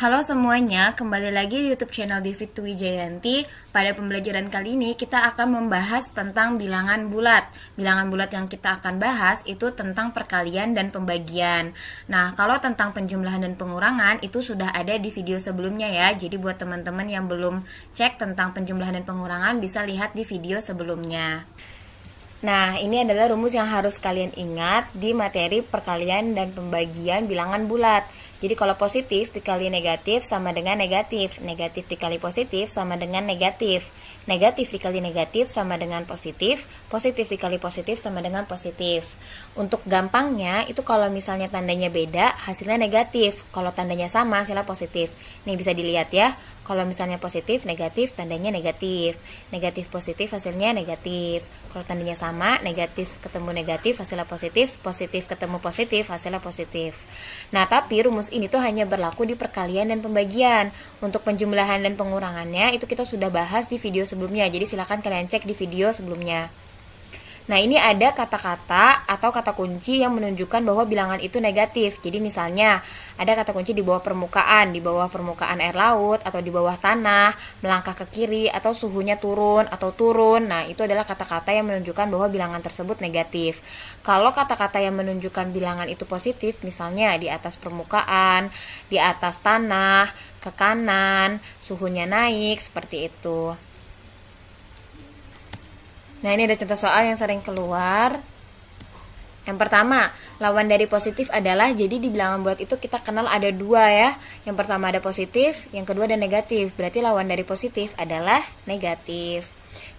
Halo semuanya, kembali lagi di YouTube channel Divit Wijayanti. Pada pembelajaran kali ini kita akan membahas tentang bilangan bulat. Bilangan bulat yang kita akan bahas itu tentang perkalian dan pembagian. Nah, kalau tentang penjumlahan dan pengurangan itu sudah ada di video sebelumnya ya. Jadi buat teman-teman yang belum cek tentang penjumlahan dan pengurangan bisa lihat di video sebelumnya. Nah, ini adalah rumus yang harus kalian ingat di materi perkalian dan pembagian bilangan bulat. Jadi kalau positif dikali negatif sama dengan negatif. Negatif dikali positif sama dengan negatif. Negatif dikali negatif sama dengan positif. Positif dikali positif sama dengan positif. Untuk gampangnya, itu kalau misalnya tandanya beda, hasilnya negatif. Kalau tandanya sama, hasilnya positif. Nih bisa dilihat ya. Kalau misalnya positif, negatif, tandanya negatif. Negatif positif, hasilnya negatif. Kalau tandanya sama, negatif ketemu negatif, hasilnya positif. Positif ketemu positif, hasilnya positif. Nah, tapi rumus ini tuh hanya berlaku di perkalian dan pembagian. Untuk penjumlahan dan pengurangannya itu kita sudah bahas di video sebelumnya. Jadi silakan kalian cek di video sebelumnya. Nah, ini ada kata-kata atau kata kunci yang menunjukkan bahwa bilangan itu negatif. Jadi misalnya ada kata kunci di bawah permukaan air laut atau di bawah tanah, melangkah ke kiri atau suhunya turun atau turun. Nah, itu adalah kata-kata yang menunjukkan bahwa bilangan tersebut negatif. Kalau kata-kata yang menunjukkan bilangan itu positif, misalnya di atas permukaan, di atas tanah, ke kanan, suhunya naik, seperti itu. Nah, ini ada contoh soal yang sering keluar. Yang pertama, lawan dari positif adalah, jadi di bilangan bulat itu kita kenal ada dua ya. Yang pertama ada positif, yang kedua ada negatif. Berarti lawan dari positif adalah negatif.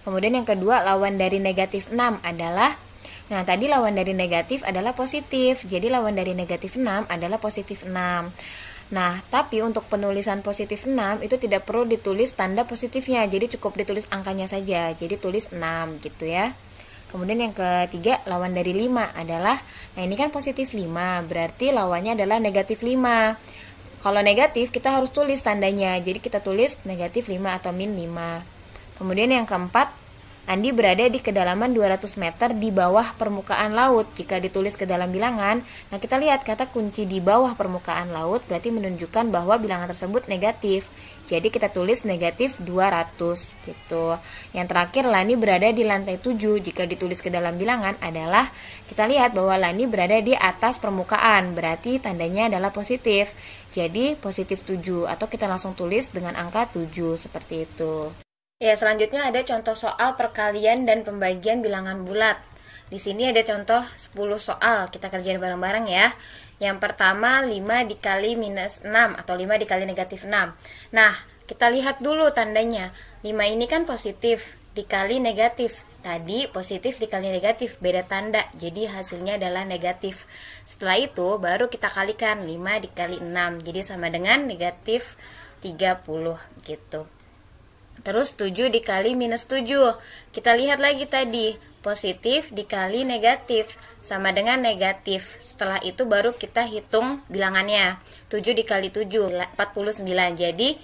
Kemudian yang kedua, lawan dari negatif 6 adalah, nah tadi lawan dari negatif adalah positif. Jadi lawan dari negatif 6 adalah positif 6. Nah, tapi untuk penulisan positif 6 itu tidak perlu ditulis tanda positifnya. Jadi cukup ditulis angkanya saja. Jadi tulis 6 gitu ya. Kemudian yang ketiga, lawan dari 5 adalah, nah ini kan positif 5, berarti lawannya adalah negatif 5. Kalau negatif kita harus tulis tandanya. Jadi kita tulis negatif 5 atau min 5. Kemudian yang keempat, Andi berada di kedalaman 200 meter di bawah permukaan laut. Jika ditulis ke dalam bilangan, nah kita lihat kata kunci di bawah permukaan laut berarti menunjukkan bahwa bilangan tersebut negatif. Jadi kita tulis negatif 200 gitu. Yang terakhir, Lani berada di lantai 7. Jika ditulis ke dalam bilangan adalah, kita lihat bahwa Lani berada di atas permukaan. Berarti tandanya adalah positif. Jadi positif 7 atau kita langsung tulis dengan angka 7 seperti itu. Ya, selanjutnya ada contoh soal perkalian dan pembagian bilangan bulat. Di sini ada contoh 10 soal, kita kerjain bareng-bareng ya. Yang pertama 5 dikali minus 6 atau 5 dikali negatif 6. Nah, kita lihat dulu tandanya. 5 ini kan positif dikali negatif. Tadi positif dikali negatif, beda tanda. Jadi hasilnya adalah negatif. Setelah itu baru kita kalikan 5 dikali 6. Jadi sama dengan negatif 30 gitu. Terus 7 dikali minus 7. Kita lihat lagi tadi, positif dikali negatif sama dengan negatif. Setelah itu baru kita hitung bilangannya. 7 dikali 7, 49. Jadi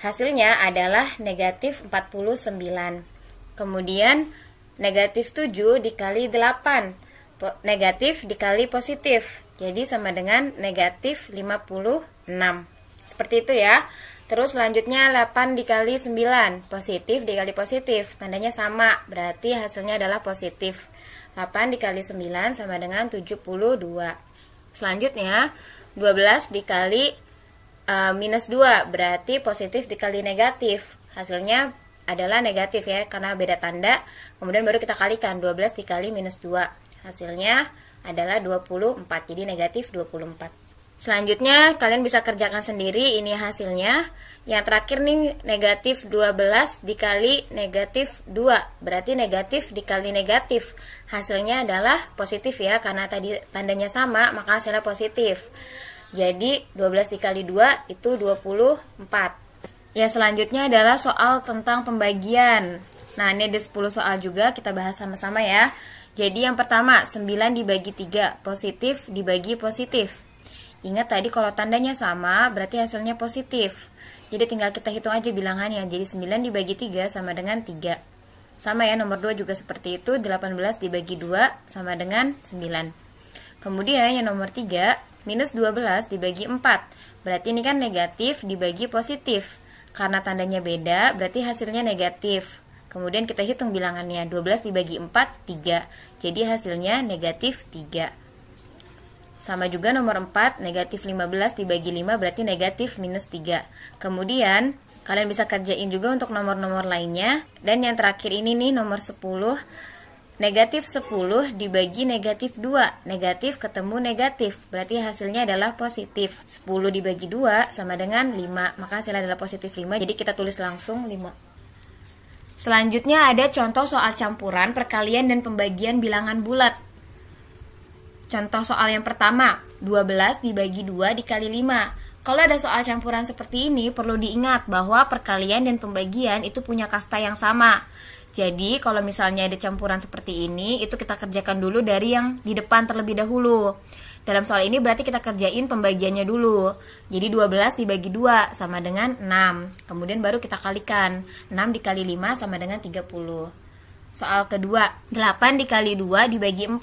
hasilnya adalah negatif 49. Kemudian negatif 7 dikali 8. Negatif dikali positif. Jadi sama dengan negatif 56. Seperti itu ya. Terus selanjutnya 8 dikali 9, positif dikali positif, tandanya sama, berarti hasilnya adalah positif. 8 dikali 9 sama dengan 72. Selanjutnya 12 dikali minus 2, berarti positif dikali negatif, hasilnya adalah negatif ya, karena beda tanda. Kemudian baru kita kalikan, 12 dikali minus 2, hasilnya adalah 24, jadi negatif 24. Selanjutnya kalian bisa kerjakan sendiri, ini hasilnya. Yang terakhir nih negatif 12 dikali negatif 2. Berarti negatif dikali negatif. Hasilnya adalah positif ya, karena tadi tandanya sama maka hasilnya positif. Jadi 12 dikali 2 itu 24. Ya, selanjutnya adalah soal tentang pembagian. Nah, ini ada 10 soal juga, kita bahas sama-sama ya. Jadi yang pertama 9 dibagi 3, positif dibagi positif. Ingat tadi kalau tandanya sama berarti hasilnya positif. Jadi tinggal kita hitung aja bilangannya. Jadi 9 dibagi 3 sama dengan 3. Sama ya, nomor 2 juga seperti itu. 18 dibagi 2 sama dengan 9. Kemudian yang nomor 3, minus 12 dibagi 4. Berarti ini kan negatif dibagi positif. Karena tandanya beda, berarti hasilnya negatif. Kemudian kita hitung bilangannya, 12 dibagi 4, 3. Jadi hasilnya negatif 3. Sama juga nomor 4, negatif 15 dibagi 5 berarti negatif minus 3. Kemudian kalian bisa kerjain juga untuk nomor-nomor lainnya. Dan yang terakhir ini nih, nomor 10, negatif 10 dibagi negatif 2. Negatif ketemu negatif, berarti hasilnya adalah positif. 10 dibagi 2 sama dengan 5, maka hasilnya adalah positif 5. Jadi kita tulis langsung 5. Selanjutnya ada contoh soal campuran, perkalian, dan pembagian bilangan bulat. Contoh soal yang pertama, 12 dibagi 2 dikali 5. Kalau ada soal campuran seperti ini, perlu diingat bahwa perkalian dan pembagian itu punya kasta yang sama. Jadi, kalau misalnya ada campuran seperti ini, itu kita kerjakan dulu dari yang di depan terlebih dahulu. Dalam soal ini berarti kita kerjain pembagiannya dulu. Jadi 12 dibagi 2 sama dengan 6. Kemudian baru kita kalikan. 6 dikali 5 sama dengan 30. Soal kedua, 8 dikali 2 dibagi 4.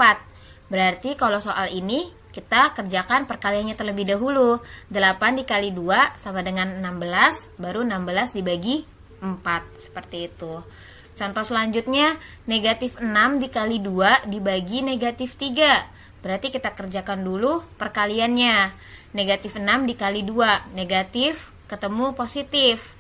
Berarti kalau soal ini kita kerjakan perkaliannya terlebih dahulu. 8 dikali 2 sama dengan 16, baru 16 dibagi 4. Seperti itu. Contoh selanjutnya, negatif 6 dikali 2 dibagi negatif 3. Berarti kita kerjakan dulu perkaliannya. Negatif 6 dikali 2, negatif ketemu positif.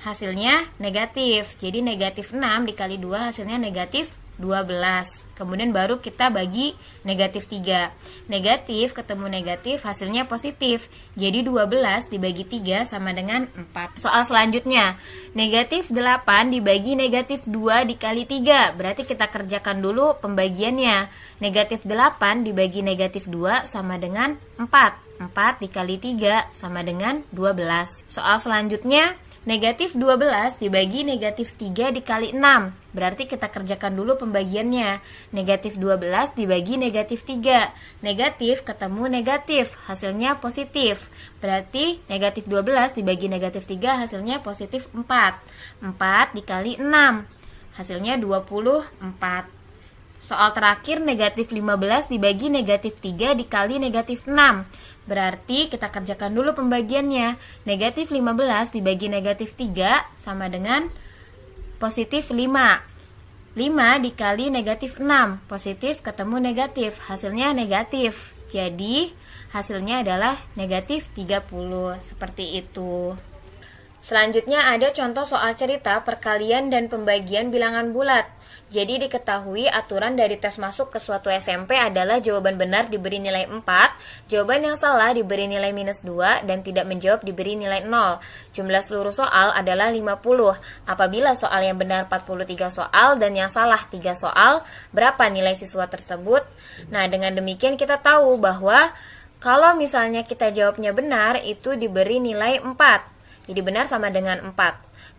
Hasilnya negatif. Jadi negatif 6 dikali 2 hasilnya negatif 12. Kemudian baru kita bagi negatif 3. Negatif ketemu negatif hasilnya positif. Jadi 12 dibagi 3 sama dengan 4. Soal selanjutnya, negatif 8 dibagi negatif 2 dikali 3. Berarti kita kerjakan dulu pembagiannya. Negatif 8 dibagi negatif 2 sama dengan 4. 4 dikali 3 sama dengan 12. Soal selanjutnya, negatif 12 dibagi negatif 3 dikali 6. Berarti kita kerjakan dulu pembagiannya. Negatif 12 dibagi negatif 3. Negatif ketemu negatif, hasilnya positif. Berarti negatif 12 dibagi negatif 3 hasilnya positif 4. 4 dikali 6, hasilnya 24. Soal terakhir, negatif 15 dibagi negatif 3 dikali negatif 6. Berarti kita kerjakan dulu pembagiannya. Negatif 15 dibagi negatif 3 sama dengan positif 5. 5 dikali negatif 6. Positif ketemu negatif. Hasilnya negatif. Jadi hasilnya adalah negatif 30. Seperti itu. Selanjutnya ada contoh soal cerita perkalian dan pembagian bilangan bulat. Jadi diketahui aturan dari tes masuk ke suatu SMP adalah jawaban benar diberi nilai 4, jawaban yang salah diberi nilai minus 2, dan tidak menjawab diberi nilai 0. Jumlah seluruh soal adalah 50. Apabila soal yang benar 43 soal dan yang salah 3 soal, berapa nilai siswa tersebut? Nah, dengan demikian kita tahu bahwa kalau misalnya kita jawabnya benar, itu diberi nilai 4. Jadi benar sama dengan 4.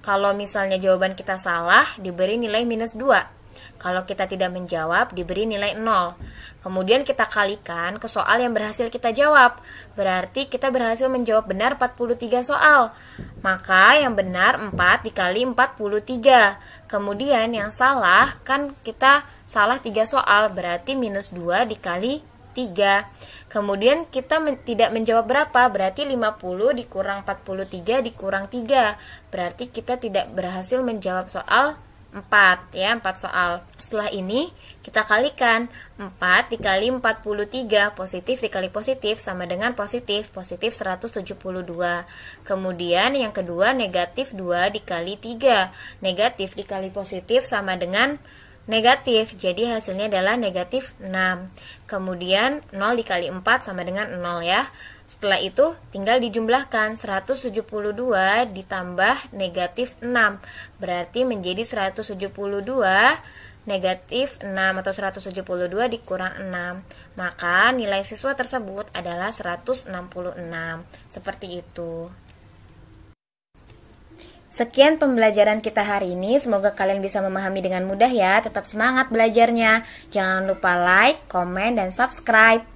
Kalau misalnya jawaban kita salah, diberi nilai minus 2. Kalau kita tidak menjawab, diberi nilai 0. Kemudian kita kalikan ke soal yang berhasil kita jawab. Berarti kita berhasil menjawab benar 43 soal. Maka yang benar 4 dikali 43. Kemudian yang salah, kan kita salah 3 soal. Berarti minus 2 dikali 3. Kemudian kita tidak menjawab berapa, berarti 50 dikurang 43 dikurang 3. Berarti kita tidak berhasil menjawab soal 4 ya, 4 soal. Setelah ini kita kalikan 4 dikali 43, positif dikali positif sama dengan positif 172. Kemudian yang kedua negatif 2 dikali 3. Negatif dikali positif sama dengan negatif, jadi hasilnya adalah negatif 6. Kemudian 0 dikali 4 sama dengan 0 ya. Setelah itu tinggal dijumlahkan, 172 ditambah negatif 6, berarti menjadi 172 negatif 6 atau 172 dikurang 6. Maka nilai siswa tersebut adalah 166. Seperti itu. Sekian pembelajaran kita hari ini, semoga kalian bisa memahami dengan mudah ya. Tetap semangat belajarnya. Jangan lupa like, komen, dan subscribe.